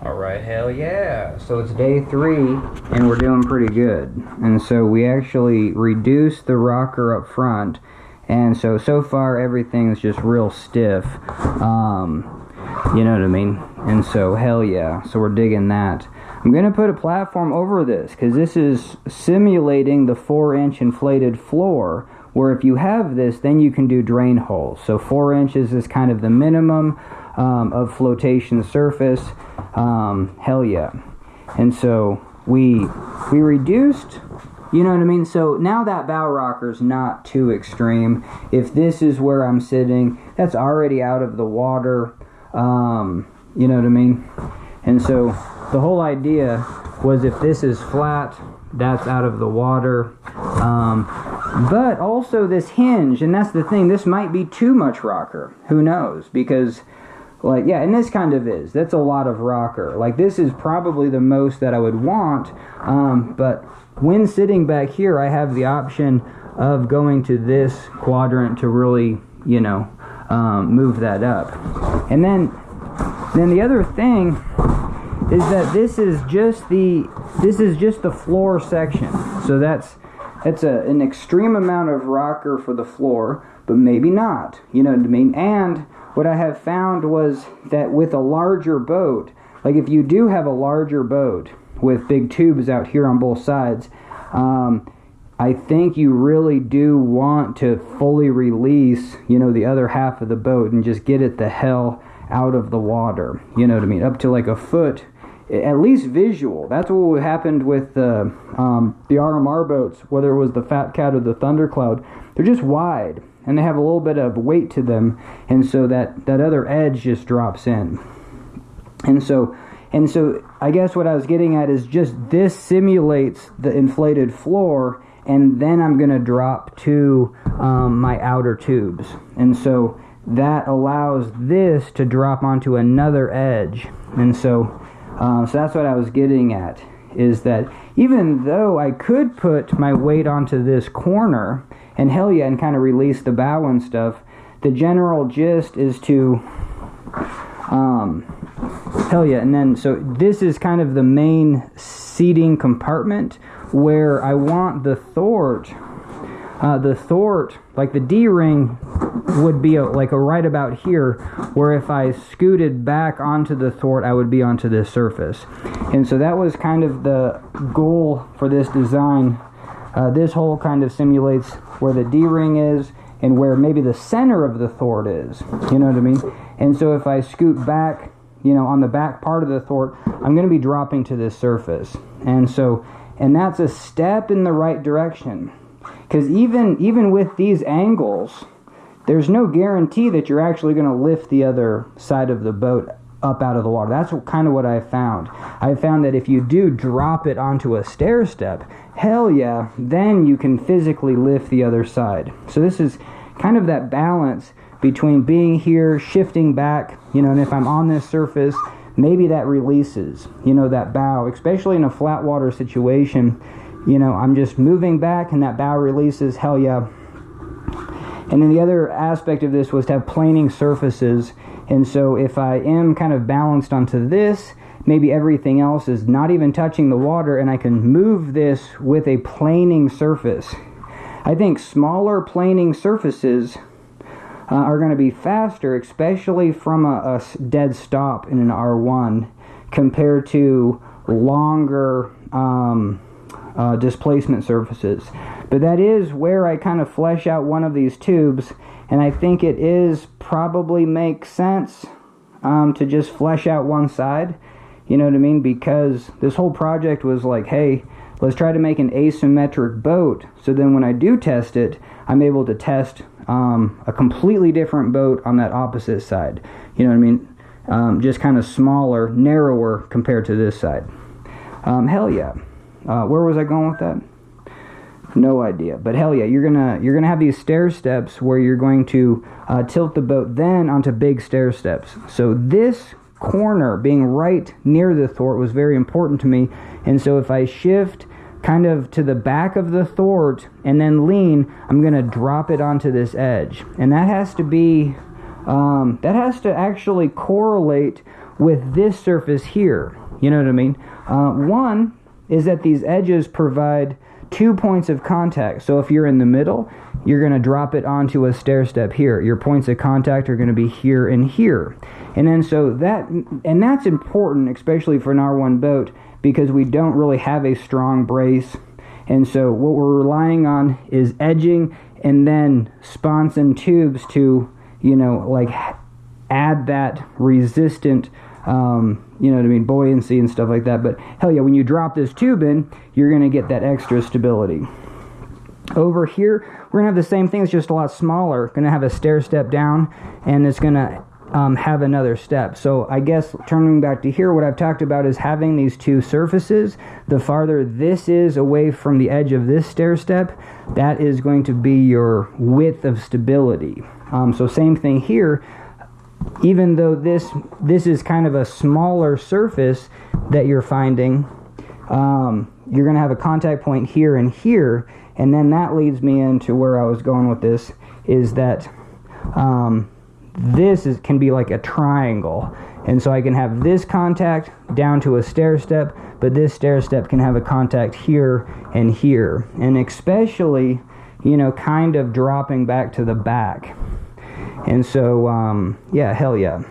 Alright, hell yeah. So it's day 3 and we're doing pretty good. And so we actually reduced the rocker up front, and so far everything's just real stiff. You know what I mean? And so hell yeah. So we're digging that. I'm gonna put a platform over this because this is simulating the 4-inch inflated floor, where if you have this, then you can do drain holes. So 4 inches is kind of the minimum of flotation surface. Hell yeah. And so we reduced, you know what I mean? So now that bow rocker's not too extreme. If this is where I'm sitting, that's already out of the water. You know what I mean? And so the whole idea was, if this is flat, that's out of the water. But also this hinge, and that's the thing, this might be too much rocker. Who knows? Because, like, yeah, and this kind of is. That's a lot of rocker. Like, this is probably the most that I would want. But when sitting back here, I have the option of going to this quadrant to really, you know, move that up. And then the other thing is that this is just the floor section. So that's an extreme amount of rocker for the floor, but maybe not. You know what I mean? And what I have found was that with a larger boat, like if you do have a larger boat with big tubes out here on both sides, I think you really do want to fully release, you know, the other half of the boat and just get it the hell out of the water. You know what I mean? Up to like a foot, at least visual. That's what happened with the RMR boats, whether it was the Fat Cat or the Thundercloud. They're just wide, and they have a little bit of weight to them, and so that other edge just drops in. And so I guess what I was getting at is just this simulates the inflated floor, and then I'm going to drop to my outer tubes. And so that allows this to drop onto another edge. And so that's what I was getting at, is that even though I could put my weight onto this corner and hell yeah, and kind of release the bow and stuff, the general gist is to hell yeah. And then so this is kind of the main seating compartment where I want the thwart, like the D-ring would be like a right about here, where if I scooted back onto the thwart, I would be onto this surface. And so that was kind of the goal for this design. This hole kind of simulates where the D-ring is and where maybe the center of the thwart is. You know what I mean? And so if I scoot back, you know, on the back part of the thwart, I'm going to be dropping to this surface. And that's a step in the right direction. Because even with these angles, there's no guarantee that you're actually going to lift the other side of the boat up out of the water. That's kind of what I found. I found that if you do drop it onto a stair step, hell yeah, then you can physically lift the other side. So this is kind of that balance between being here, shifting back, you know, and if I'm on this surface, maybe that releases, you know, that bow, especially in a flat water situation. You know, I'm just moving back and that bow releases, hell yeah. And then the other aspect of this was to have planing surfaces. And so if I am kind of balanced onto this, maybe everything else is not even touching the water, and I can move this with a planing surface. I think smaller planing surfaces are going to be faster, especially from a dead stop in an R1, compared to longer displacement surfaces. But that is where I kind of flesh out one of these tubes, and I think it is probably makes sense to just flesh out one side. You know what I mean? Because this whole project was like, hey, let's try to make an asymmetric boat, so then when I do test it, I'm able to test a completely different boat on that opposite side. You know what I mean? Just kind of smaller, narrower compared to this side. Hell yeah. Where was I going with that? No idea. But hell yeah, you're gonna have these stair steps where you're going to tilt the boat then onto big stair steps. So this corner being right near the thwart was very important to me. And so if I shift kind of to the back of the thwart and then lean, I'm gonna drop it onto this edge. And that has to be that has to actually correlate with this surface here. You know what I mean? One is that these edges provide 2 points of contact. So if you're in the middle, you're going to drop it onto a stair step here. Your points of contact are going to be here and here. And then so that's important, especially for an R1 boat, because we don't really have a strong brace. And so what we're relying on is edging and then sponson tubes to, you know, like add that resistant, you know what I mean, buoyancy and stuff like that. But hell yeah, when you drop this tube in, you're going to get that extra stability. Over here, we're going to have the same thing. It's just a lot smaller. Going to have a stair step down, and it's going to have another step. So I guess turning back to here, what I've talked about is having these two surfaces. The farther this is away from the edge of this stair step, that is going to be your width of stability. So same thing here. Even though this is kind of a smaller surface that you're finding, you're going to have a contact point here and here. And then that leads me into where I was going with this, is that can be like a triangle. And so I can have this contact down to a stair step, but this stair step can have a contact here and here. And especially, you know, kind of dropping back to the back. And so, yeah, hell yeah.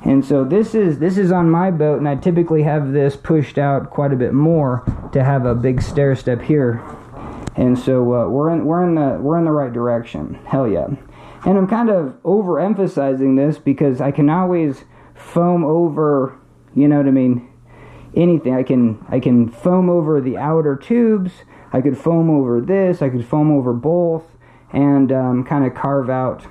And so this is on my boat, and I typically have this pushed out quite a bit more to have a big stair step here. And so we're in the right direction. Hell yeah. And I'm kind of overemphasizing this because I can always foam over, you know what I mean, anything. I can foam over the outer tubes. I could foam over this. I could foam over both, and kind of carve out.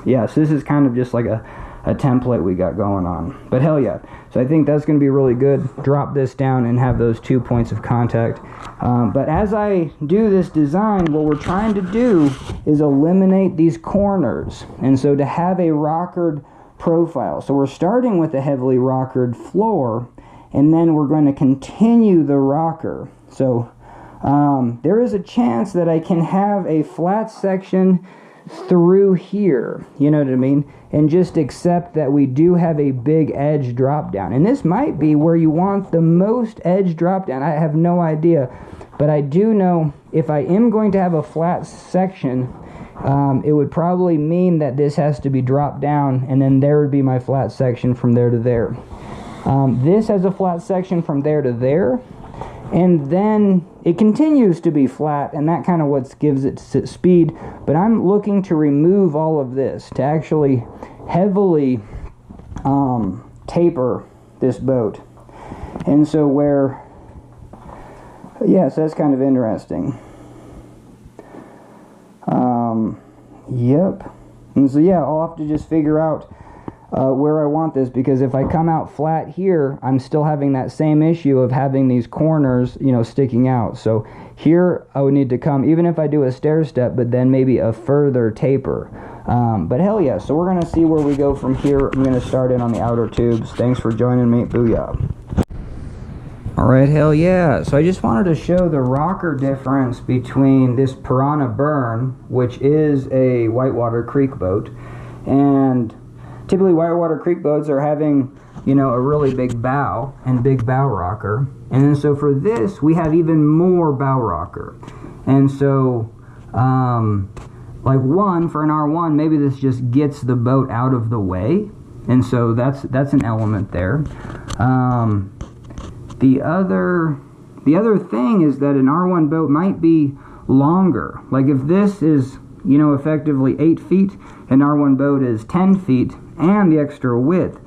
Yeah, so this is kind of just like a template we got going on. But hell yeah. So I think that's going to be really good. Drop this down and have those 2 points of contact. But as I do this design, what we're trying to do is eliminate these corners. And so to have a rockered profile. So we're starting with a heavily rockered floor, and then we're going to continue the rocker. So there is a chance that I can have a flat section through here, you know what I mean, and just accept that we do have a big edge drop down. And this might be where you want the most edge drop down. I have no idea, but I do know if I am going to have a flat section, it would probably mean that this has to be dropped down, and then there would be my flat section from there to there. This has a flat section from there to there, and then it continues to be flat, and that kind of what gives it speed. But I'm looking to remove all of this, to actually heavily taper this boat. And so yes, that's kind of interesting. Yep. And so yeah, I'll have to just figure out where I want this, because if I come out flat here, I'm still having that same issue of having these corners, you know, sticking out. So here I would need to come, even if I do a stair step, but then maybe a further taper. But hell yeah, so we're going to see where we go from here. I'm going to start in on the outer tubes. Thanks for joining me. Booyah. Alright, hell yeah. So I just wanted to show the rocker difference between this Piranha Burn, which is a Whitewater Creek boat, and typically Whitewater Creek boats are having, you know, a really big bow and big bow rocker. And then so for this, we have even more bow rocker. And so, like for an R1, maybe this just gets the boat out of the way. And so that's an element there. The other thing is that an R1 boat might be longer. Like if this is, you know, effectively 8 feet, an R1 boat is 10 feet, and the extra width.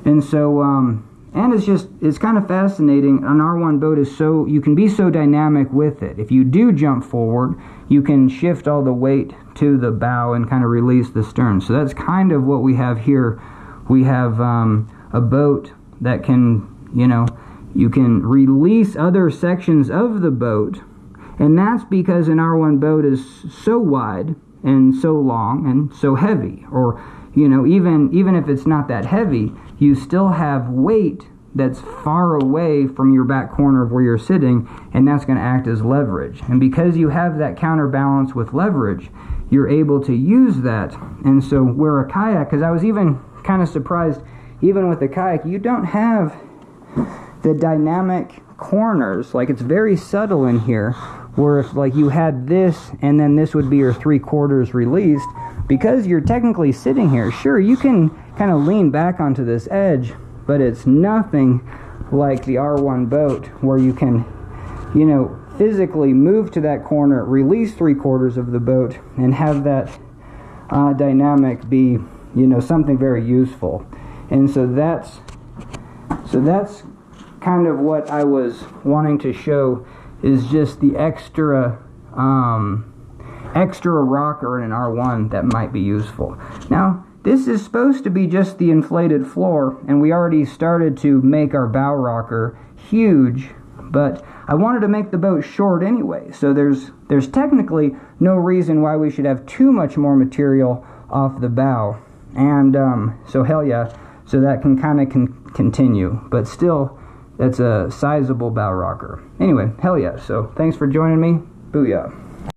And so, and it's kind of fascinating. An R1 boat is you can be so dynamic with it. If you do jump forward, you can shift all the weight to the bow and kind of release the stern. So that's kind of what we have here. We have a boat that can, you know, you can release other sections of the boat, and that's because an R1 boat is so wide and so long and so heavy. Or, you know, even if it's not that heavy, you still have weight that's far away from your back corner of where you're sitting, and that's going to act as leverage. And because you have that counterbalance with leverage, you're able to use that. And so where a kayak, because I was even kind of surprised, even with the kayak, you don't have the dynamic corners. Like, it's very subtle in here, where if like you had this and then this would be your 3/4 released, because you're technically sitting here, sure, you can kind of lean back onto this edge, but it's nothing like the R1 boat where you can, you know, physically move to that corner, release 3/4 of the boat, and have that dynamic be, you know, something very useful. And so that's kind of what I was wanting to show, is just the extra rocker in an R1 that might be useful. Now, this is supposed to be just the inflated floor, and we already started to make our bow rocker huge, but I wanted to make the boat short anyway, so there's technically no reason why we should have too much more material off the bow. And so hell yeah, so that can kind of continue, but still, that's a sizable bow rocker. Anyway, hell yeah, so thanks for joining me. Booyah.